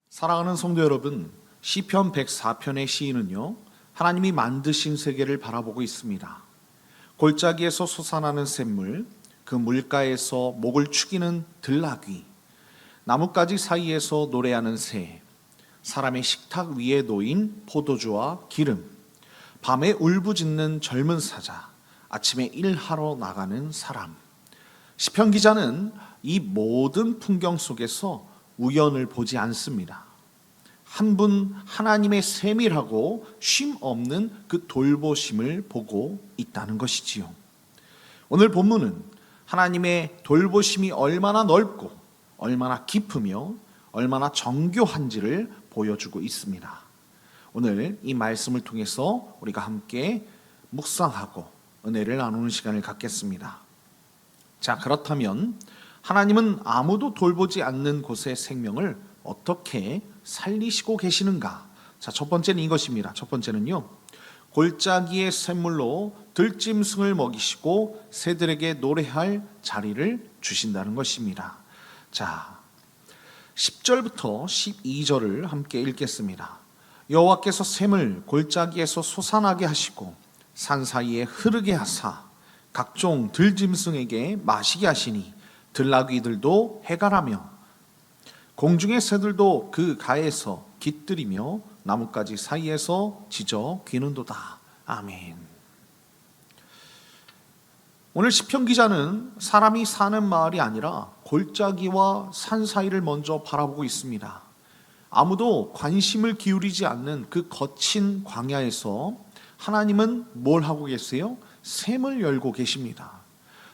사랑하는 성도 여러분, 시편 104편의 시인은요, 하나님이 만드신 세계를 바라보고 있습니다. 골짜기에서 솟아나는 샘물, 그 물가에서 목을 축이는 들나귀, 나뭇가지 사이에서 노래하는 새, 사람의 식탁 위에 놓인 포도주와 기름, 밤에 울부짖는 젊은 사자, 아침에 일하러 나가는 사람. 시편 기자는 이 모든 풍경 속에서 우연을 보지 않습니다. 한 분 하나님의 세밀하고 쉼 없는 그 돌보심을 보고 있다는 것이지요. 오늘 본문은 하나님의 돌보심이 얼마나 넓고 얼마나 깊으며 얼마나 정교한지를 보여주고 있습니다. 오늘 이 말씀을 통해서 우리가 함께 묵상하고 은혜를 나누는 시간을 갖겠습니다. 자, 그렇다면 하나님은 아무도 돌보지 않는 곳의 생명을 어떻게 살리시고 계시는가? 자, 첫 번째는 이것입니다. 첫 번째는요, 골짜기의 샘물로 들짐승을 먹이시고 새들에게 노래할 자리를 주신다는 것입니다. 자, 10절부터 12절을 함께 읽겠습니다. 여호와께서 샘을 골짜기에서 솟아나게 하시고 산 사이에 흐르게 하사 각종 들짐승에게 마시게 하시니 들나귀들도 해가라며 공중의 새들도 그 가에서 깃들이며 나뭇가지 사이에서 짖어 귀는도다. 아멘. 오늘 시편 기자는 사람이 사는 마을이 아니라 골짜기와 산 사이를 먼저 바라보고 있습니다. 아무도 관심을 기울이지 않는 그 거친 광야에서 하나님은 뭘 하고 계세요? 샘을 열고 계십니다.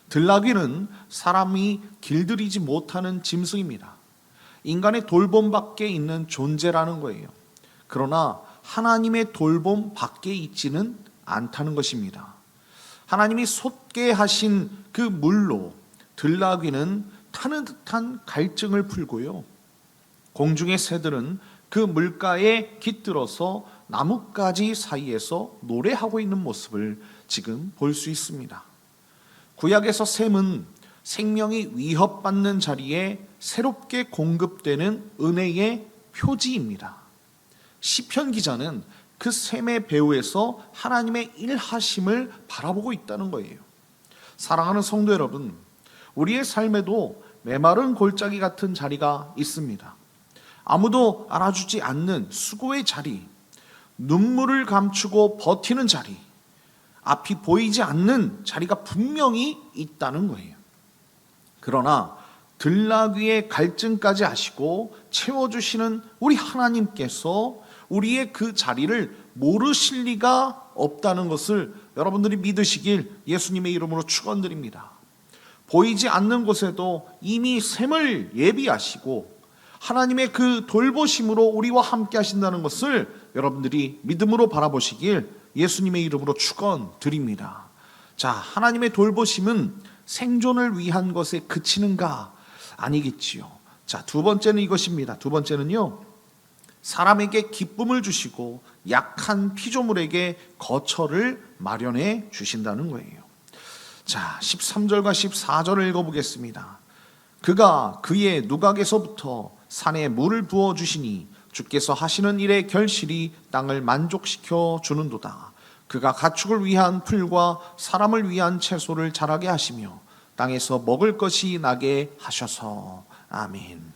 들나귀는 사람이 길들이지 못하는 짐승입니다. 인간의 돌봄 밖에 있는 존재라는 거예요. 그러나 하나님의 돌봄 밖에 있지는 않다는 것입니다. 하나님이 솟게 하신 그 물로 들나귀는 타는 듯한 갈증을 풀고요, 공중의 새들은 그 물가에 깃들어서 나뭇가지 사이에서 노래하고 있는 모습을 지금 볼 수 있습니다. 구약에서 샘은 생명이 위협받는 자리에 새롭게 공급되는 은혜의 표지입니다. 시편 기자는 그 샘의 배후에서 하나님의 일하심을 바라보고 있다는 거예요. 사랑하는 성도 여러분, 우리의 삶에도 메마른 골짜기 같은 자리가 있습니다. 아무도 알아주지 않는 수고의 자리, 눈물을 감추고 버티는 자리, 앞이 보이지 않는 자리가 분명히 있다는 거예요. 그러나 들나귀의 갈증까지 아시고 채워주시는 우리 하나님께서 우리의 그 자리를 모르실 리가 없다는 것을 여러분들이 믿으시길 예수님의 이름으로 축원드립니다. 보이지 않는 곳에도 이미 샘을 예비하시고 하나님의 그 돌보심으로 우리와 함께 하신다는 것을 여러분들이 믿음으로 바라보시길 예수님의 이름으로 축원드립니다. 자, 하나님의 돌보심은 생존을 위한 것에 그치는가? 아니겠지요. 자, 두 번째는 이것입니다. 두 번째는요, 사람에게 기쁨을 주시고 약한 피조물에게 거처를 마련해 주신다는 거예요. 자, 13절과 14절을 읽어보겠습니다. 그가 그의 누각에서부터 산에 물을 부어 주시니 주께서 하시는 일의 결실이 땅을 만족시켜 주는도다. 그가 가축을 위한 풀과 사람을 위한 채소를 자라게 하시며 땅에서 먹을 것이 나게 하셔서. 아멘.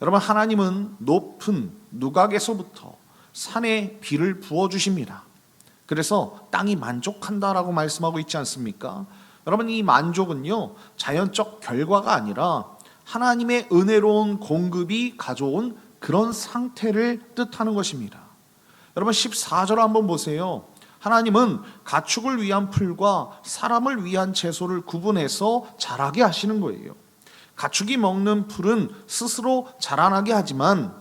여러분, 하나님은 높은 누각에서부터 산에 비를 부어주십니다. 그래서 땅이 만족한다라고 말씀하고 있지 않습니까? 여러분, 이 만족은요, 자연적 결과가 아니라 하나님의 은혜로운 공급이 가져온 그런 상태를 뜻하는 것입니다. 여러분, 14절 한번 보세요. 하나님은 가축을 위한 풀과 사람을 위한 채소를 구분해서 자라게 하시는 거예요. 가축이 먹는 풀은 스스로 자라나게 하지만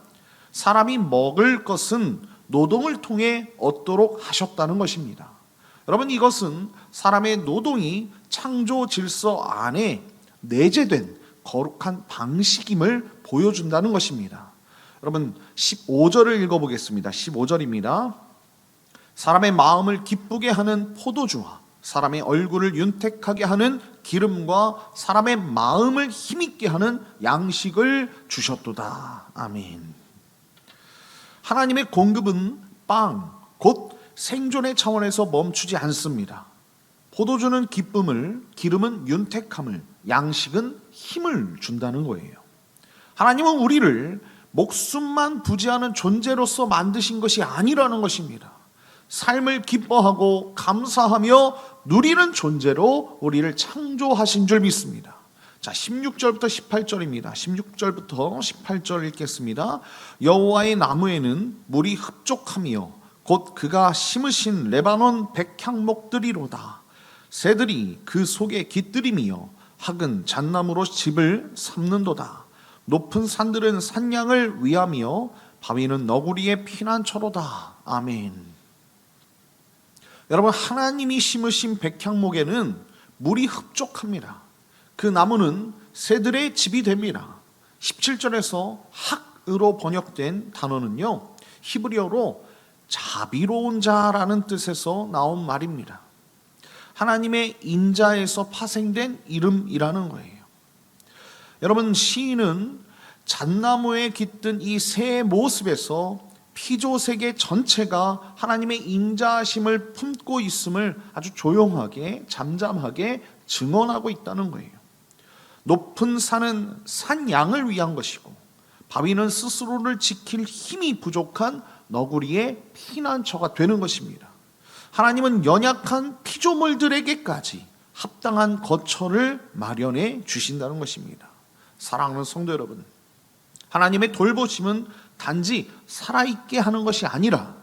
사람이 먹을 것은 노동을 통해 얻도록 하셨다는 것입니다. 여러분, 이것은 사람의 노동이 창조 질서 안에 내재된 거룩한 방식임을 보여준다는 것입니다. 여러분, 15절을 읽어보겠습니다. 15절입니다. 사람의 마음을 기쁘게 하는 포도주와 사람의 얼굴을 윤택하게 하는 기름과 사람의 마음을 힘있게 하는 양식을 주셨도다. 아멘. 하나님의 공급은 빵, 곧 생존의 차원에서 멈추지 않습니다. 포도주는 기쁨을, 기름은 윤택함을, 양식은 힘을 준다는 거예요. 하나님은 우리를 목숨만 부지하는 존재로서 만드신 것이 아니라는 것입니다. 삶을 기뻐하고 감사하며 누리는 존재로 우리를 창조하신 줄 믿습니다. 자, 16절부터 18절입니다. 16절부터 18절 읽겠습니다. 여호와의 나무에는 물이 흡족하며 곧 그가 심으신 레바논 백향목들이로다. 새들이 그 속에 깃들이며 학은 잣나무로 집을 삼는도다. 높은 산들은 산양을 위하며 바위는 너구리의 피난처로다. 아멘. 여러분, 하나님이 심으신 백향목에는 물이 흡족합니다. 그 나무는 새들의 집이 됩니다. 17절에서 학으로 번역된 단어는요, 히브리어로 자비로운 자라는 뜻에서 나온 말입니다. 하나님의 인자에서 파생된 이름이라는 거예요. 여러분, 시인은 잣나무에 깃든 이 새의 모습에서 피조세계 전체가 하나님의 인자하심을 품고 있음을 아주 조용하게 잠잠하게 증언하고 있다는 거예요. 높은 산은 산양을 위한 것이고 바위는 스스로를 지킬 힘이 부족한 너구리의 피난처가 되는 것입니다. 하나님은 연약한 피조물들에게까지 합당한 거처를 마련해 주신다는 것입니다. 사랑하는 성도 여러분, 하나님의 돌보심은 단지 살아있게 하는 것이 아니라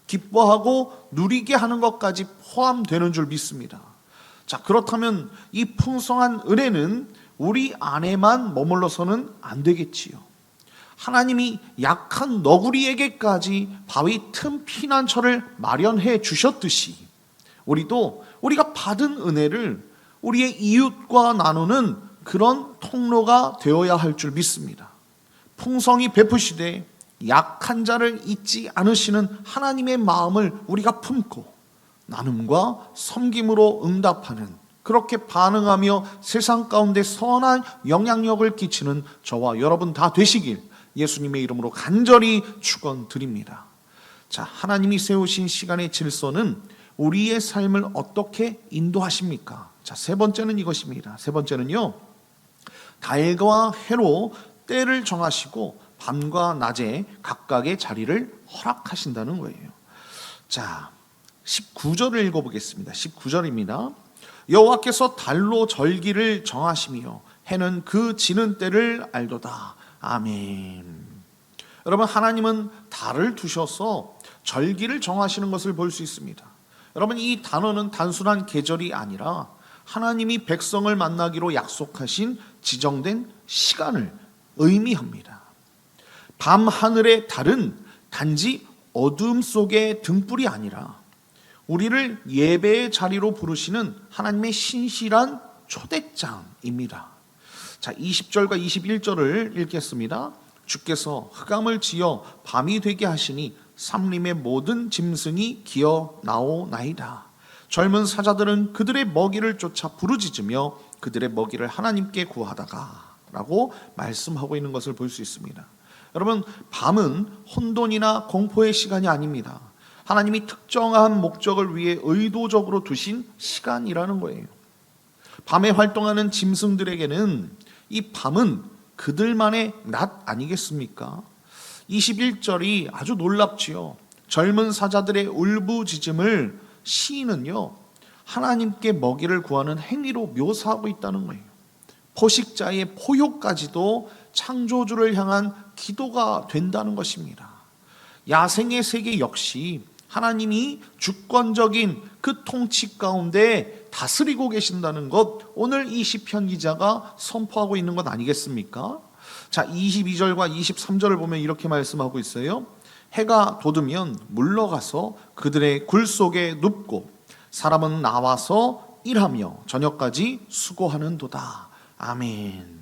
기뻐하고 누리게 하는 것까지 포함되는 줄 믿습니다. 자, 그렇다면 이 풍성한 은혜는 우리 안에만 머물러서는 안 되겠지요. 하나님이 약한 너구리에게까지 바위 틈 피난처를 마련해 주셨듯이 우리도 우리가 받은 은혜를 우리의 이웃과 나누는 그런 통로가 되어야 할 줄 믿습니다. 풍성히 베푸시되 약한 자를 잊지 않으시는 하나님의 마음을 우리가 품고 나눔과 섬김으로 응답하는, 그렇게 반응하며 세상 가운데 선한 영향력을 끼치는 저와 여러분 다 되시길 예수님의 이름으로 간절히 축원드립니다. 자, 하나님이 세우신 시간의 질서는 우리의 삶을 어떻게 인도하십니까? 자, 세 번째는 이것입니다. 세 번째는요, 달과 해로 때를 정하시고 밤과 낮에 각각의 자리를 허락하신다는 거예요. 자, 19절을 읽어보겠습니다. 19절입니다. 여호와께서 달로 절기를 정하시며 해는 그 지는 때를 알도다. 아멘. 여러분, 하나님은 달을 두셔서 절기를 정하시는 것을 볼 수 있습니다. 여러분, 이 단어는 단순한 계절이 아니라 하나님이 백성을 만나기로 약속하신 지정된 시간을 의미합니다. 밤 하늘의 달은 단지 어둠 속의 등불이 아니라 우리를 예배의 자리로 부르시는 하나님의 신실한 초대장입니다. 자, 20절과 21절을 읽겠습니다. 주께서 흑암을 지어 밤이 되게 하시니 삼림의 모든 짐승이 기어 나오나이다. 젊은 사자들은 그들의 먹이를 쫓아 부르짖으며 그들의 먹이를 하나님께 구하다가 라고 말씀하고 있는 것을 볼 수 있습니다. 여러분, 밤은 혼돈이나 공포의 시간이 아닙니다. 하나님이 특정한 목적을 위해 의도적으로 두신 시간이라는 거예요. 밤에 활동하는 짐승들에게는 이 밤은 그들만의 낮 아니겠습니까? 21절이 아주 놀랍지요. 젊은 사자들의 울부짖음을 시인은요, 하나님께 먹이를 구하는 행위로 묘사하고 있다는 거예요. 포식자의 포효까지도 창조주를 향한 기도가 된다는 것입니다. 야생의 세계 역시 하나님이 주권적인 그 통치 가운데 다스리고 계신다는 것, 오늘 이 시편 기자가 선포하고 있는 것 아니겠습니까? 자, 22절과 23절을 보면 이렇게 말씀하고 있어요. 해가 돋으면 물러가서 그들의 굴 속에 눕고 사람은 나와서 일하며 저녁까지 수고하는도다. 아멘.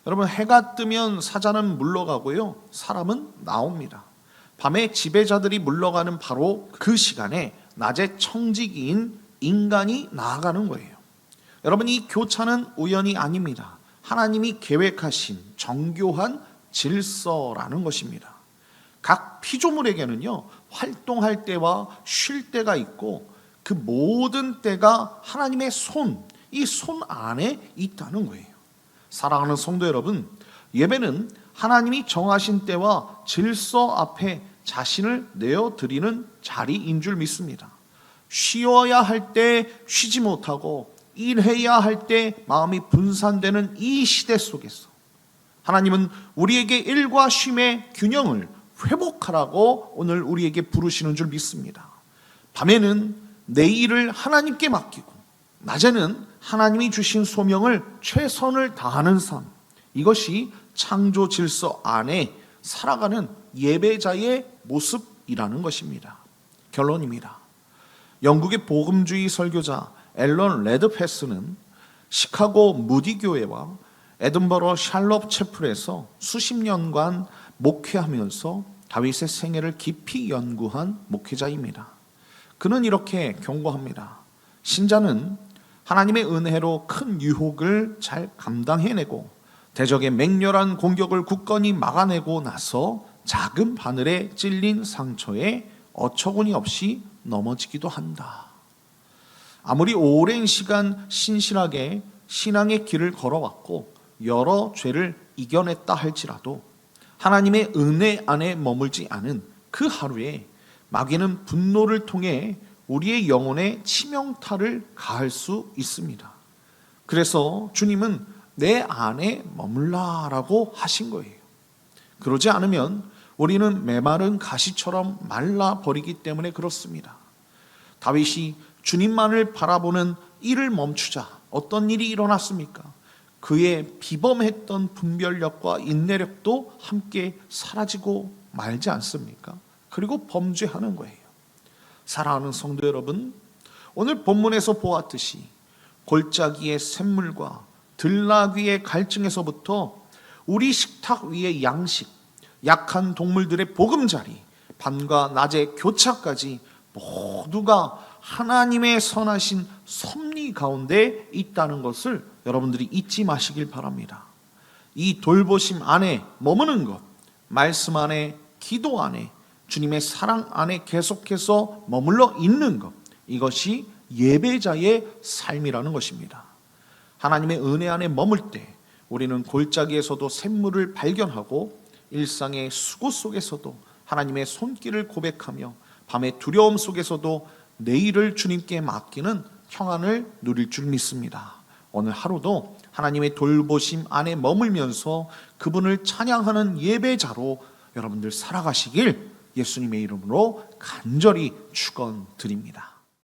여러분, 해가 뜨면 사자는 물러가고요, 사람은 나옵니다. 밤에 지배자들이 물러가는 바로 그 시간에 낮에 청지기인 인간이 나아가는 거예요. 여러분, 이 교차는 우연이 아닙니다. 하나님이 계획하신 정교한 질서라는 것입니다. 각 피조물에게는요, 활동할 때와 쉴 때가 있고 그 모든 때가 하나님의 이 손 안에 있다는 거예요. 사랑하는 성도 여러분, 예배는 하나님이 정하신 때와 질서 앞에 자신을 내어드리는 자리인 줄 믿습니다. 쉬어야 할 때 쉬지 못하고 일해야 할 때 마음이 분산되는 이 시대 속에서 하나님은 우리에게 일과 쉼의 균형을 회복하라고 오늘 우리에게 부르시는 줄 믿습니다. 밤에는 내 일을 하나님께 맡기고 낮에는 하나님이 주신 소명을 최선을 다하는 삶, 이것이 창조 질서 안에 살아가는 예배자의 모습이라는 것입니다. 결론입니다. 영국의 복음주의 설교자 앨런 레드패스는 시카고 무디 교회와 에든버러 샬롭 채플에서 수십 년간 목회하면서 다윗의 생애를 깊이 연구한 목회자입니다. 그는 이렇게 경고합니다. 신자는 하나님의 은혜로 큰 유혹을 잘 감당해내고 대적의 맹렬한 공격을 굳건히 막아내고 나서 작은 바늘에 찔린 상처에 어처구니 없이 넘어지기도 한다. 아무리 오랜 시간 신실하게 신앙의 길을 걸어왔고 여러 죄를 이겨냈다 할지라도 하나님의 은혜 안에 머물지 않은 그 하루에 마귀는 분노를 통해 우리의 영혼에 치명타를 가할 수 있습니다. 그래서 주님은 내 안에 머물라라고 하신 거예요. 그러지 않으면 우리는 메마른 가시처럼 말라버리기 때문에 그렇습니다. 다윗이 주님만을 바라보는 일을 멈추자 어떤 일이 일어났습니까? 그의 비범했던 분별력과 인내력도 함께 사라지고 말지 않습니까? 그리고 범죄하는 거예요. 사랑하는 성도 여러분, 오늘 본문에서 보았듯이 골짜기의 샘물과 들나귀의 갈증에서부터 우리 식탁 위의 양식, 약한 동물들의 보금자리, 밤과 낮의 교차까지 모두가 하나님의 선하신 섭리 가운데 있다는 것을 여러분들이 잊지 마시길 바랍니다. 이 돌보심 안에 머무는 것, 말씀 안에, 기도 안에, 주님의 사랑 안에 계속해서 머물러 있는 것, 이것이 예배자의 삶이라는 것입니다. 하나님의 은혜 안에 머물 때 우리는 골짜기에서도 샘물을 발견하고 일상의 수고 속에서도 하나님의 손길을 고백하며 밤의 두려움 속에서도 내일을 주님께 맡기는 평안을 누릴 줄 믿습니다. 오늘 하루도 하나님의 돌보심 안에 머물면서 그분을 찬양하는 예배자로 여러분들 살아가시길 예수님의 이름으로 간절히 축원드립니다.